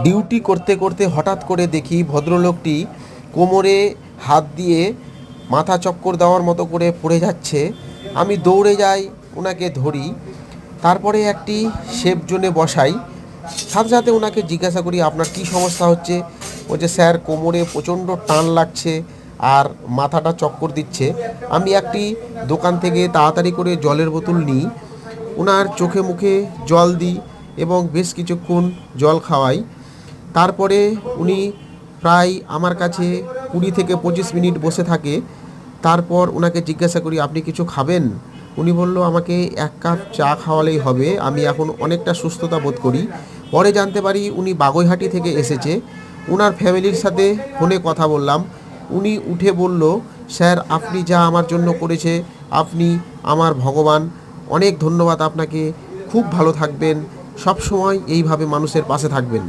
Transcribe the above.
Duty করতে করতে হঠাৎ করে দেখি ভদ্রলোকটি কোমরে হাত দিয়ে মাথা চক্কর দেওয়ার মতো করে পড়ে যাচ্ছে। আমি দৌড়ে যাই, ওনাকে ধরি, তারপরে একটি সেফ জোনে বসাই। সাথে সাথে ওনাকে জিজ্ঞাসা করি আপনার কী সমস্যা হচ্ছে। বলছে স্যার কোমরে প্রচণ্ড টান লাগছে আর মাথাটা চক্কর দিচ্ছে। আমি একটি দোকান থেকে তাড়াতাড়ি করে জলের বোতল নিই, ওনার চোখে মুখে জল দিই এবং বেশ কিছুক্ষণ জল খাওয়াই। তারপরে উনি প্রায় আমার কাছে 20 থেকে 25 মিনিট বসে থাকে। তারপর ওনাকে জিজ্ঞাসা করি আপনি কিছু খাবেন। উনি বলল আমাকে 1 কাপ চা খাওয়ালেই হবে, আমি এখন অনেকটা সুস্থতা বোধ করি। পরে জানতে পারি উনি বাগুইআটি থেকে এসেছে। ওনার ফ্যামিলির সাথে ফোনে কথা বললাম। উনি উঠে বলল স্যার আপনি যা আমার জন্য করেছে, আপনি আমার ভগবান, অনেক ধন্যবাদ আপনাকে, খুব ভালো থাকবেন, সব সময় এইভাবে মানুষের পাশে থাকবেন।